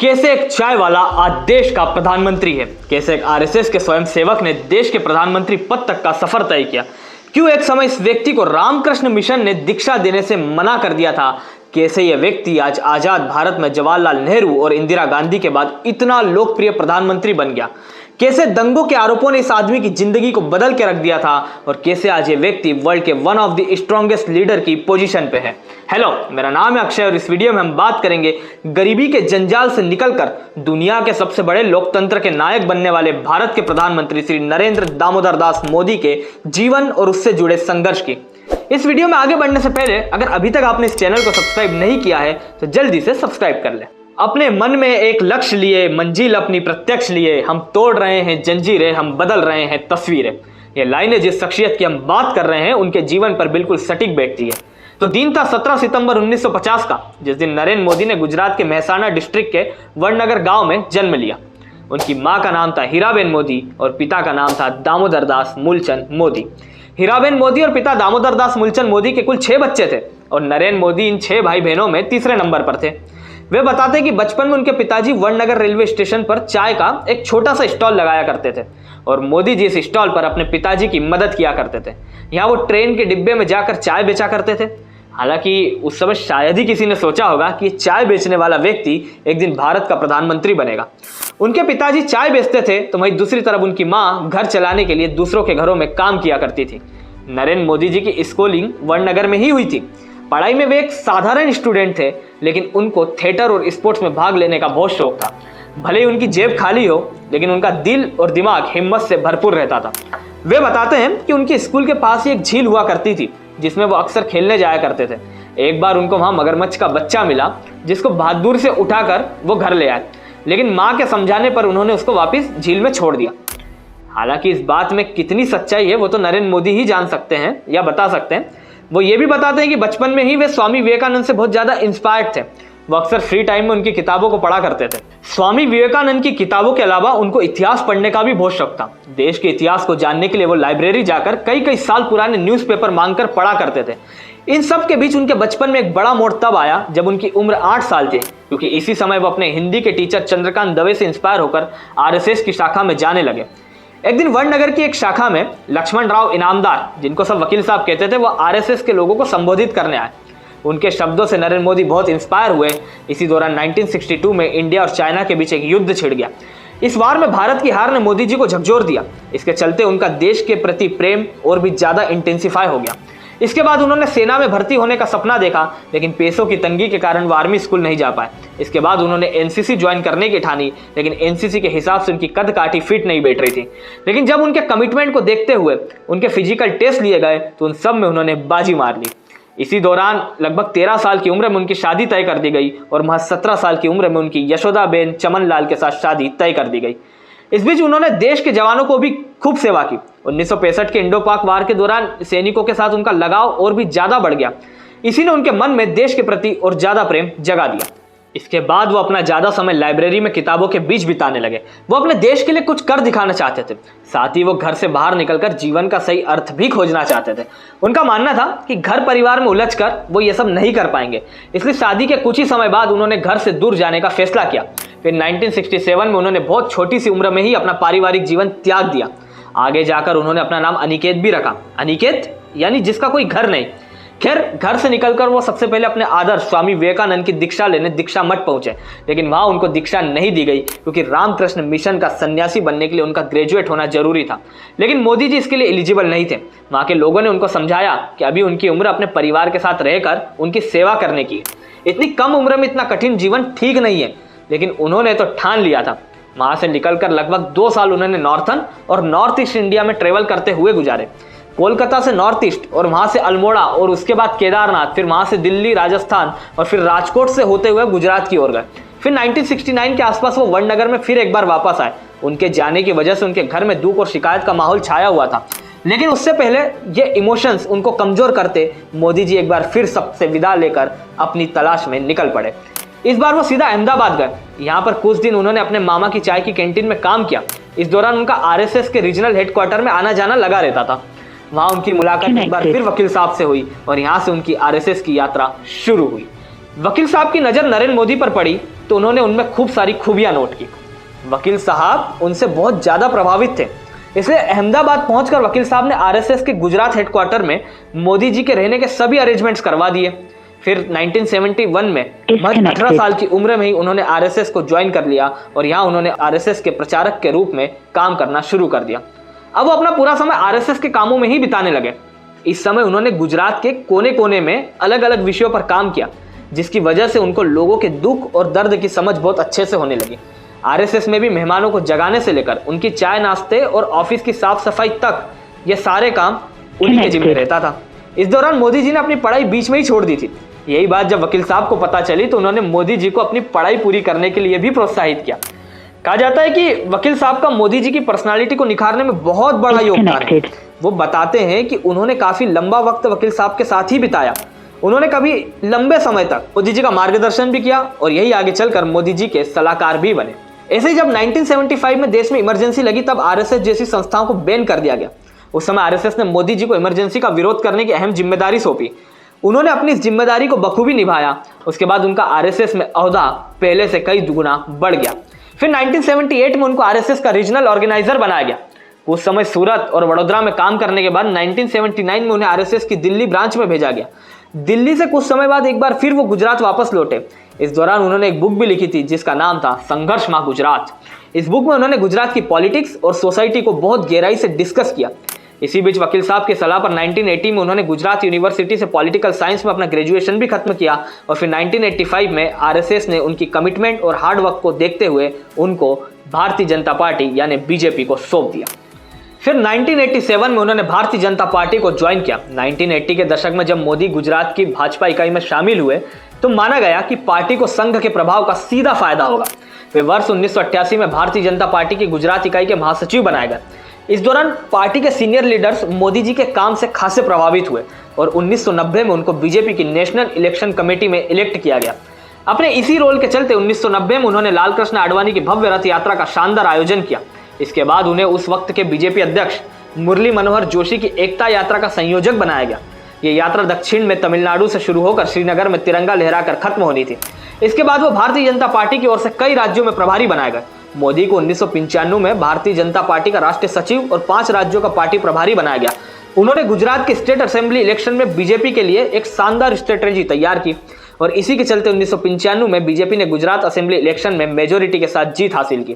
कैसे एक चाय वाला आज देश का प्रधानमंत्री है। कैसे एक आरएसएस के स्वयंसेवक ने देश के प्रधानमंत्री पद तक का सफर तय किया। क्यों एक समय इस व्यक्ति को रामकृष्ण मिशन ने दीक्षा देने से मना कर दिया था। कैसे यह व्यक्ति आज आजाद भारत में जवाहरलाल नेहरू और इंदिरा गांधी के बाद इतना लोकप्रिय प्रधानमंत्री बन गया। कैसे दंगों के आरोपों ने इस आदमी की जिंदगी को बदल के रख दिया था और कैसे आज ये व्यक्ति वर्ल्ड के one of the strongest leader की पोजीशन पे है। हेलो, मेरा नाम है अक्षय और इस वीडियो में हम बात करेंगे गरीबी के जंजाल से निकलकर दुनिया के सबसे बड़े लोकतंत्र के नायक बनने वाले भारत के प्रधानमंत्री श्री नरेंद्र दामोदर दास मोदी के जीवन और उससे जुड़े संघर्ष की। इस वीडियो में आगे बढ़ने से पहले अगर अभी तक आपने इस चैनल को सब्सक्राइब नहीं किया है तो जल्दी से सब्सक्राइब कर ले। अपने मन में एक लक्ष्य लिए, मंजिल अपनी प्रत्यक्ष लिए, हम तोड़ रहे हैं जंजीरें, हम बदल रहे हैं तस्वीरें। ये लाइनें जिस शख्सियत की हम बात कर रहे हैं उनके जीवन पर बिल्कुल सटीक बैठती है। तो दिन था 17 सितंबर 1950 का, जिस दिन नरेंद्र मोदी ने गुजरात के मेहसाणा डिस्ट्रिक्ट के वडनगर गांव में जन्म लिया। उनकी मां का नाम था हीराबेन मोदी और पिता का नाम था दामोदर दास मूलचंद मोदी। हीराबेन मोदी और पिता दामोदर दास मूलचंद मोदी के कुल 6 बच्चे थे और नरेंद्र मोदी इन 6 भाई बहनों में तीसरे नंबर पर थे। वे बताते कि बचपन में उनके पिताजी वडनगर रेलवे स्टेशन पर चाय का एक छोटा सा स्टॉल लगाया करते थे और मोदी जी इस स्टॉल पर अपने पिताजी की मदद किया करते थे। यहाँ वो ट्रेन के डिब्बे में जाकर चाय बेचा करते थे। हालांकि उस समय शायद ही किसी ने सोचा होगा कि चाय बेचने वाला व्यक्ति एक दिन भारत का प्रधानमंत्री बनेगा। उनके पिताजी चाय बेचते थे तो वहीं दूसरी तरफ उनकी माँ घर चलाने के लिए दूसरों के घरों में काम किया करती थी। नरेंद्र मोदी जी की स्कूलिंग वडनगर में ही हुई थी। पढ़ाई में वे एक साधारण स्टूडेंट थे, लेकिन उनको थिएटर और स्पोर्ट्स में भाग लेने का बहुत शौक था। भले ही उनकी जेब खाली हो, लेकिन उनका दिल और दिमाग हिम्मत से भरपूर रहता था। वे बताते हैं कि उनके स्कूल के पास ही एक झील हुआ करती थी जिसमें वो अक्सर खेलने जाया करते थे। एक बार उनको वहां मगरमच्छ का बच्चा मिला जिसको बहादुर से उठाकर वो घर ले आए, लेकिन माँ के समझाने पर उन्होंने उसको वापस झील में छोड़ दिया। हालांकि इस बात में कितनी सच्चाई है वो तो नरेंद्र मोदी ही जान सकते हैं या बता सकते हैं। वो ये भी बताते हैं कि बचपन में ही वे स्वामी विवेकानंद से बहुत ज्यादा इंस्पायर्ड थे। वो अक्सर फ्री टाइम में उनकी किताबों को पढ़ा करते थे। स्वामी विवेकानंद की किताबों के अलावा उनको इतिहास पढ़ने का भी बहुत शौक था। देश के इतिहास को जानने के लिए वो लाइब्रेरी जाकर कई कई साल पुराने न्यूज़पेपर मांगकर पढ़ा करते थे। इन सब के बीच उनके बचपन में एक बड़ा मोड़ तब आया जब उनकी उम्र 8 साल थी, क्योंकि इसी समय वो अपने हिंदी के टीचर चंद्रकांत दवे से इंस्पायर होकर आरएसएस की शाखा में जाने लगे। एक दिन वडनगर की एक शाखा में लक्ष्मण राव इनामदार, जिनको सब वकील साहब कहते थे, वो आरएसएस के लोगों को संबोधित करने आए। उनके शब्दों से नरेंद्र मोदी बहुत इंस्पायर हुए। इसी दौरान 1962 में इंडिया और चाइना के बीच एक युद्ध छिड़ गया। इस वार में भारत की हार ने मोदी जी को झकझोर दिया। इसके चलते उनका देश के प्रति प्रेम और भी ज्यादा इंटेंसिफाई हो गया। इसके बाद उन्होंने सेना में भर्ती होने का सपना देखा, लेकिन पैसों की तंगी के कारण वो आर्मी स्कूल नहीं जा पाए। इसके बाद उन्होंने एनसीसी ज्वाइन करने की ठानी, लेकिन एनसीसी के हिसाब से उनकी कद काठी फिट नहीं बैठ रही थी। लेकिन जब उनके कमिटमेंट को देखते हुए उनके फिजिकल टेस्ट लिए गए तो उन सब में उन्होंने बाजी मार ली। इसी दौरान लगभग 13 साल की उम्र में उनकी शादी तय कर दी गई और महज 17 साल की उम्र में उनकी यशोदाबेन चमन लाल के साथ शादी तय कर दी गई। इस बीच उन्होंने देश के जवानों को भी खूब सेवा की। 1965 के इंडो पाक वार के दौरान सैनिकों के साथ उनका लगाव और भी ज्यादा बढ़ गया। इसी ने उनके मन में देश के प्रति और ज्यादा प्रेम जगा दिया। इसके बाद वो अपना ज्यादा समय लाइब्रेरी में किताबों के बीच बिताने लगे। वो अपने देश के लिए कुछ कर दिखाना चाहते थे। साथ ही वो घर से बाहर निकलकर जीवन का सही अर्थ भी खोजना चाहते थे। उनका मानना था कि घर परिवार में उलझकर वो ये सब नहीं कर पाएंगे, इसलिए शादी के कुछ ही समय बाद उन्होंने घर से दूर जाने का फैसला किया। फिर 1967 में उन्होंने बहुत छोटी सी उम्र में ही अपना पारिवारिक जीवन त्याग दिया। आगे जाकर उन्होंने अपना नाम अनिकेत भी रखा। अनिकेत यानी जिसका कोई घर नहीं। खैर, घर से निकलकर वो सबसे पहले अपने आदर्श स्वामी विवेकानंद की दीक्षा लेने दीक्षा मठ पहुंचे, लेकिन वहां उनको दीक्षा नहीं दी गई क्योंकि रामकृष्ण मिशन का सन्यासी बनने के लिए उनका ग्रेजुएट होना जरूरी था। लेकिन मोदी जी इसके लिए एलिजिबल नहीं थे। वहां के लोगों ने उनको समझाया कि अभी उनकी उम्र अपने परिवार के साथ रहकर उनकी सेवा करने की है। इतनी कम उम्र में इतना कठिन जीवन ठीक नहीं है, लेकिन उन्होंने तो ठान लिया था। वहां से निकलकर लगभग 2 साल उन्होंने नॉर्थन और नॉर्थ ईस्ट इंडिया में ट्रेवल करते हुए गुजारे। कोलकाता से नॉर्थ ईस्ट और वहां से अल्मोड़ा और उसके बाद केदारनाथ, फिर वहां से दिल्ली, राजस्थान और फिर राजकोट से होते हुए गुजरात की ओर गए। फिर 1969 के आसपास वो वडनगर में फिर एक बार वापस आए। उनके जाने की वजह से उनके घर में दुख और शिकायत का माहौल छाया हुआ था, लेकिन उससे पहले ये इमोशंस उनको कमजोर करते मोदी जी एक बार फिर सबसे विदा लेकर अपनी तलाश में निकल पड़े। इस बार वो सीधा अहमदाबाद गए। यहाँ पर कुछ दिन उन्होंने अपने मामा की चाय की कैंटीन में काम किया। इस दौरान उनका आरएसएस के रीजनल हेडक्वार्टर में आना जाना लगा रहता था। वहां उनकी मुलाकात एक बार फिर वकील साहब से हुई और यहाँ से उनकी आरएसएस की यात्रा शुरू हुई। वकील साहब की नजर नरेंद्र मोदी पर पड़ी तो उन्होंने उनमें खूब सारी खूबियां नोट की। वकील साहब उनसे बहुत ज़्यादा प्रभावित थे, इसलिए अहमदाबाद पहुंचकर वकील साहब ने आरएसएस के गुजरात हेडक्वार्टर में मोदी जी के रहने के सभी अरेंजमेंट्स करवा दिए। फिर 1971 में महज 18 साल की उम्र में ही उन्होंने आरएसएस को ज्वाइन कर लिया और यहाँ उन्होंने आरएसएस के प्रचारक के रूप में काम करना शुरू कर दिया। अब वो अपना पूरा समय आरएसएस के कामों में ही बिताने लगे। इस समय उन्होंने गुजरात के कोने कोने में अलग अलग विषयों पर काम किया, जिसकी वजह से उनको लोगों के दुख और दर्द की समझ बहुत अच्छे से होने लगी। आरएसएस में भी मेहमानों को जगाने से लेकर उनकी चाय नाश्ते और ऑफिस की साफ सफाई तक ये सारे काम उन्हीं के जिम्मे रहता था। इस दौरान मोदी जी ने अपनी पढ़ाई बीच में ही छोड़ दी थी। यही बात जब वकील साहब को पता चली तो उन्होंने मोदी जी को अपनी पढ़ाई पूरी करने के लिए भी प्रोत्साहित किया। कहा जाता है कि वकील साहब का मोदी जी की पर्सनालिटी को निखारने में बहुत बड़ा योगदान है। वो बताते हैं कि उन्होंने काफी लंबा वक्त वकील साहब के साथ ही बिताया। उन्होंने कभी लंबे समय तक मोदी जी का मार्गदर्शन भी किया और यही आगे चलकर मोदी जी के सलाहकार भी बने। ऐसे ही जब 1975 में देश में इमरजेंसी लगी तब आरएसएस जैसी संस्थाओं को बैन कर दिया गया। उस समय आरएसएस ने मोदी जी को इमरजेंसी का विरोध करने की अहम जिम्मेदारी सौंपी। उन्होंने अपनी इस जिम्मेदारी को बखूबी निभाया। उसके बाद उनका आरएसएस में ओहदा पहले से कई गुना बढ़ गया। फिर 1978 में उनको आरएसएस का रीजनल ऑर्गेनाइजर बनाया गया। कुछ समय सूरत और वडोदरा में काम करने के बाद 1979 में उन्हें आरएसएस की दिल्ली ब्रांच में भेजा गया। दिल्ली से कुछ समय बाद एक बार फिर वो गुजरात वापस लौटे। इस दौरान उन्होंने एक बुक भी लिखी थी जिसका नाम था संघर्ष मां गुजरात। इस बुक में उन्होंने गुजरात की पॉलिटिक्स और सोसाइटी को बहुत गहराई से डिस्कस किया। इसी बीच वकील साहब की सलाह पर 1980 में उन्होंने गुजरात यूनिवर्सिटी से पॉलिटिकल साइंस में अपना ग्रेजुएशन भी खत्म किया और फिर 1985 में आरएसएस ने उनकी कमिटमेंट और हार्ड वर्क को देखते हुए उनको भारतीय जनता पार्टी यानी बीजेपी को सौंप दिया। फिर 1987 में उन्होंने भारतीय जनता पार्टी को ज्वाइन किया। 1980 के दशक में जब मोदी गुजरात की भाजपा इकाई में शामिल हुए तो माना गया कि पार्टी को संघ के प्रभाव का सीधा फायदा होगा। वे वर्ष 1988 में भारतीय जनता पार्टी की गुजरात इकाई के महासचिव बनाए गए। इस दौरान पार्टी के सीनियर लीडर्स मोदी जी के काम से खासे प्रभावित हुए और 1990 में उनको बीजेपी की नेशनल इलेक्शन कमेटी में इलेक्ट किया गया। अपने इसी रोल के चलते 1990 में उन्होंने लाल कृष्ण आडवाणी की भव्य रथ यात्रा का शानदार आयोजन किया। इसके बाद उन्हें उस वक्त के बीजेपी अध्यक्ष मुरली मनोहर जोशी की एकता यात्रा का संयोजक बनाया गया। ये यात्रा दक्षिण में तमिलनाडु से शुरू होकर श्रीनगर में तिरंगा लहराकर खत्म होनी थी। इसके बाद वो भारतीय जनता पार्टी की ओर से कई राज्यों में प्रभारी बनाए गए। मोदी को 1995 में भारतीय जनता पार्टी का राष्ट्रीय सचिव और 5 राज्यों का पार्टी प्रभारी बनाया गया। उन्होंने गुजरात के स्टेट असेंबली इलेक्शन में बीजेपी के लिए एक शानदार स्ट्रेटेजी तैयार की और इसी के चलते 1995 में बीजेपी ने गुजरात असेंबली इलेक्शन में मेजोरिटी के साथ जीत हासिल की।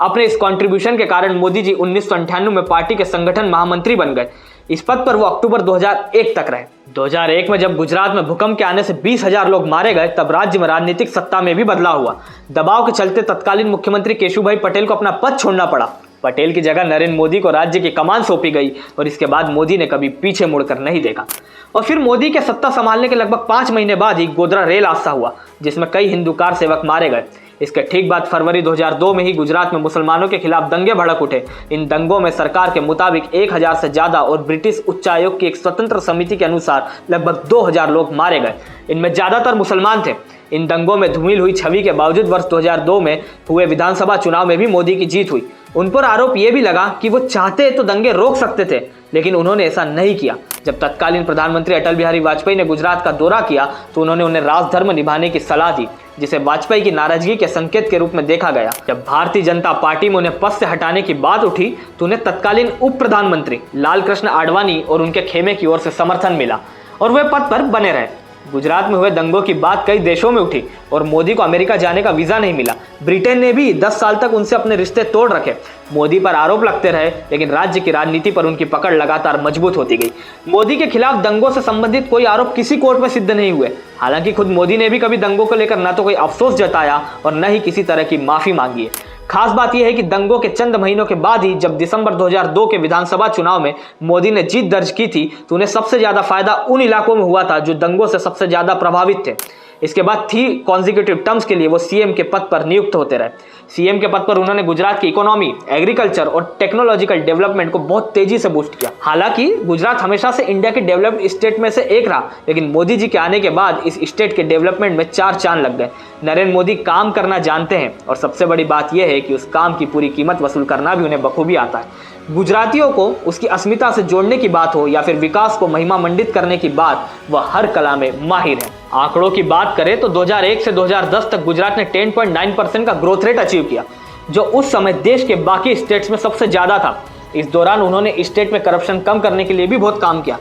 अपने इस कंट्रीब्यूशन के कारण मोदी जी 1998 में पार्टी के संगठन महामंत्री बन गए। इस पद पर वो अक्टूबर 2001 तक रहे। 2001 में जब गुजरात में भूकंप के आने से 20,000 लोग मारे गए तब राज्य में राजनीतिक सत्ता में भी बदलाव हुआ। दबाव के चलते तत्कालीन मुख्यमंत्री केशुभाई पटेल को अपना पद छोड़ना पड़ा। पटेल की जगह नरेंद्र मोदी को राज्य की कमान सौंपी गई और इसके बाद मोदी ने कभी पीछे मुड़कर नहीं देखा। और फिर मोदी के सत्ता संभालने के लगभग 5 महीने बाद ही गोधरा रेल हादसा हुआ जिसमें कई हिंदू कार सेवक मारे गए। इसके ठीक बाद फरवरी 2002 में ही गुजरात में मुसलमानों के खिलाफ दंगे भड़क उठे। इन दंगों में सरकार के मुताबिक 1000 से ज्यादा और ब्रिटिश उच्चायोग की एक स्वतंत्र समिति के अनुसार लगभग 2000 लोग मारे गए। इनमें ज्यादातर मुसलमान थे। इन दंगों में धूमिल हुई छवि के बावजूद वर्ष 2002 में हुए विधानसभा चुनाव में भी मोदी की जीत हुई। उन पर आरोप यह भी लगा कि वो चाहते तो दंगे रोक सकते थे, लेकिन उन्होंने ऐसा नहीं किया। जब तत्कालीन प्रधानमंत्री अटल बिहारी वाजपेयी ने गुजरात का दौरा किया तो उन्होंने उन्हें राजधर्म निभाने की सलाह दी, जिसे वाजपेयी की नाराजगी के संकेत के रूप में देखा गया। जब भारतीय जनता पार्टी में उन्हें पद से हटाने की बात उठी तो उन्हें तत्कालीन उप प्रधानमंत्री लाल कृष्ण आडवाणी और उनके खेमे की ओर से समर्थन मिला और वे पद पर बने रहे। गुजरात में हुए दंगों की बात कई देशों में उठी और मोदी को अमेरिका जाने का वीजा नहीं मिला। ब्रिटेन ने भी 10 साल तक उनसे अपने रिश्ते तोड़ रखे। मोदी पर आरोप लगते रहे, लेकिन राज्य की राजनीति पर उनकी पकड़ लगातार मजबूत होती गई। मोदी के खिलाफ दंगों से संबंधित कोई आरोप किसी कोर्ट में सिद्ध नहीं हुए। हालांकि खुद मोदी ने भी कभी दंगों को लेकर न तो कोई अफसोस जताया और न ही किसी तरह की माफी मांगी है। खास बात यह है कि दंगों के चंद महीनों के बाद ही जब दिसंबर 2002 के विधानसभा चुनाव में मोदी ने जीत दर्ज की थी तो उन्हें सबसे ज्यादा फायदा उन इलाकों में हुआ था जो दंगों से सबसे ज्यादा प्रभावित थे। इसके बाद 3 कॉन्जिक्यूटिव टर्म्स के लिए वो सीएम के पद पर नियुक्त होते रहे। सीएम के पद पर उन्होंने गुजरात की इकोनॉमी, एग्रीकल्चर और टेक्नोलॉजिकल डेवलपमेंट को बहुत तेजी से बूस्ट किया। हालांकि गुजरात हमेशा से इंडिया के डेवलप्ड स्टेट में से एक रहा, लेकिन मोदी जी के आने के बाद इस स्टेट के डेवलपमेंट में 4 चांद लग गए। नरेंद्र मोदी काम करना जानते हैं और सबसे बड़ी बात यह है कि उस काम की पूरी कीमत वसूल करना भी उन्हें बखूबी आता है। गुजरातियों को उसकी अस्मिता से जोड़ने की बात हो या फिर विकास को महिमा मंडित करने की बात, वह हर कला में माहिर है। आंकड़ों की बात करें तो 2001 से 2010 तक गुजरात ने 10.9% का ग्रोथ रेट अचीव किया, जो उस समय देश के बाकी स्टेट्स में सबसे ज्यादा था। इस दौरान उन्होंने स्टेट में करप्शन कम करने के लिए भी बहुत काम किया।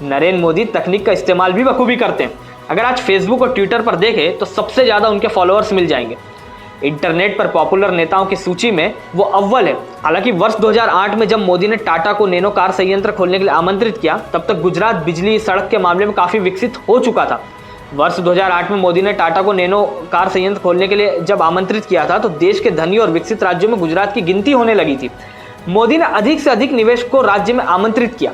नरेंद्र मोदी तकनीक का इस्तेमाल भी बखूबी करते हैं। अगर आज फेसबुक और ट्विटर पर देखें तो सबसे ज्यादा उनके फॉलोअर्स मिल जाएंगे। इंटरनेट पर पॉपुलर नेताओं की सूची में वो अव्वल है। हालांकि वर्ष 2008 में जब मोदी ने टाटा को नैनो कार संयंत्र खोलने के लिए आमंत्रित किया, तब तक गुजरात बिजली सड़क के मामले में काफी विकसित हो चुका था। वर्ष 2008 में मोदी ने टाटा को नैनो कार संयंत्र खोलने के लिए जब आमंत्रित किया था, तो देश के धनी और विकसित राज्यों में गुजरात की गिनती होने लगी थी। मोदी ने अधिक से अधिक निवेश को राज्य में आमंत्रित किया।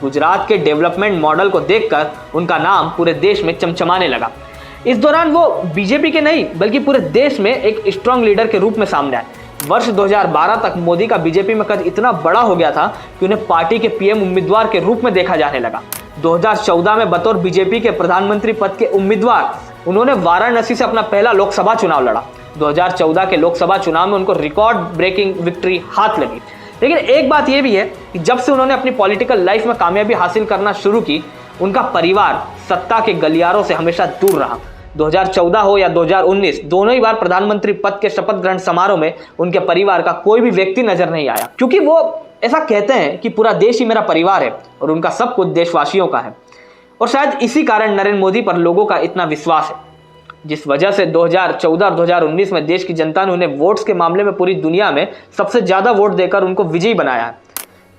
गुजरात के डेवलपमेंट मॉडल को देखकर उनका नाम पूरे देश में चमचमाने लगा। इस दौरान वो बीजेपी के नहीं बल्कि पूरे देश में एक स्ट्रांग लीडर के रूप में सामने आए। वर्ष 2012 तक मोदी का बीजेपी में कद इतना बड़ा हो गया था कि उन्हें पार्टी के पीएम उम्मीदवार के रूप में देखा जाने लगा। 2014 में बतौर बीजेपी के प्रधानमंत्री पद के उम्मीदवार उन्होंने वाराणसी से अपना पहला लोकसभा चुनाव लड़ा। 2014 के लोकसभा चुनाव में उनको रिकॉर्ड ब्रेकिंग विक्ट्री हाथ लगी। लेकिन एक बात यह भी है कि जब से उन्होंने अपनी पॉलिटिकल लाइफ में कामयाबी हासिल करना शुरू की, उनका परिवार सत्ता के गलियारों से हमेशा दूर रहा। 2014 हो या 2019, दोनों ही बार प्रधानमंत्री पद के शपथ ग्रहण समारोह में उनके परिवार का कोई भी व्यक्ति नजर नहीं आया, क्योंकि वो ऐसा कहते हैं कि पूरा देश ही मेरा परिवार है और उनका सब कुछ देशवासियों का है। और शायद इसी कारण नरेंद्र मोदी पर लोगों का इतना विश्वास है, जिस वजह से 2014 और 2019 में देश की जनता ने उन्हें वोट्स के मामले में पूरी दुनिया में सबसे ज्यादा वोट देकर उनको विजयी बनाया है।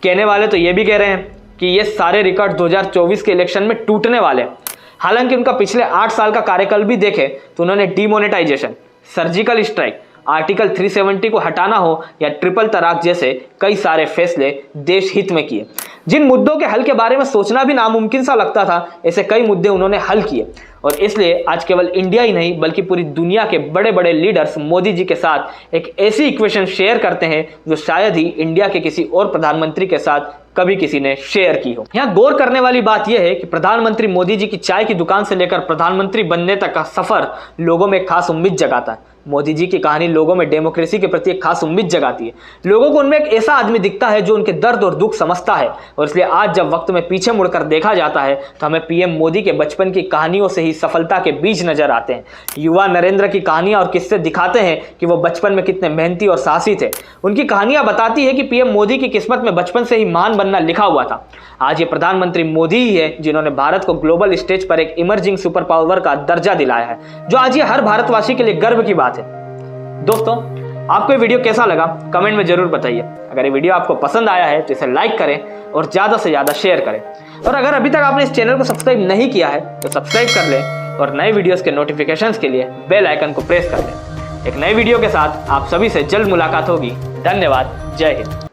कहने वाले तो ये भी कह रहे हैं कि ये सारे रिकॉर्ड 2024 के इलेक्शन में टूटने वाले हैं। हालांकि उनका पिछले 8 साल का कार्यकाल भी देखें तो उन्होंने डीमोनेटाइजेशन, सर्जिकल स्ट्राइक, आर्टिकल 370 को हटाना हो या ट्रिपल तलाक जैसे कई सारे फैसले देश हित में किए। जिन मुद्दों के हल के बारे में सोचना भी नामुमकिन सा लगता था, ऐसे कई मुद्दे उन्होंने हल किए। और इसलिए आज केवल इंडिया ही नहीं बल्कि पूरी दुनिया के बड़े बड़े लीडर्स मोदी जी के साथ एक ऐसी इक्वेशन शेयर करते हैं जो शायद ही इंडिया के किसी और प्रधानमंत्री के साथ कभी किसी ने शेयर की हो। यहाँ गौर करने वाली बात यह है कि प्रधानमंत्री मोदी जी की चाय की दुकान से लेकर प्रधानमंत्री बनने तक का सफर लोगों में खास उम्मीद जगाता है। मोदी जी की कहानी लोगों में डेमोक्रेसी के प्रति एक खास उम्मीद जगाती है। लोगों को उनमें एक ऐसा आदमी दिखता है जो उनके दर्द और दुख समझता है। और इसलिए आज जब वक्त में पीछे मुड़कर देखा जाता है तो हमें पीएम मोदी के बचपन की कहानियों से ही सफलता के बीज नजर आते हैं। युवा नरेंद्र की कहानियां और किस्से दिखाते हैं कि वो बचपन में कितने मेहनती और साहसी थे। उनकी कहानियां बताती है कि पीएम मोदी की किस्मत में बचपन से ही महान बनना लिखा हुआ था। आज ये प्रधानमंत्री मोदी ही है जिन्होंने भारत को ग्लोबल स्टेज पर एक इमर्जिंग सुपर पावर का दर्जा दिलाया है, जो आज ये हर भारतवासी के लिए गर्व की बात है। दोस्तों, आपको ये वीडियो कैसा लगा कमेंट में जरूर बताइए। अगर ये वीडियो आपको पसंद आया है तो इसे लाइक करें और ज्यादा से ज्यादा शेयर करें। और अगर अभी तक आपने इस चैनल को सब्सक्राइब नहीं किया है तो सब्सक्राइब कर लें और नए वीडियोस के नोटिफिकेशंस के लिए बेल आइकन को प्रेस कर लें। एक नए वीडियो के साथ आप सभी से जल्द मुलाकात होगी। धन्यवाद। जय हिंद।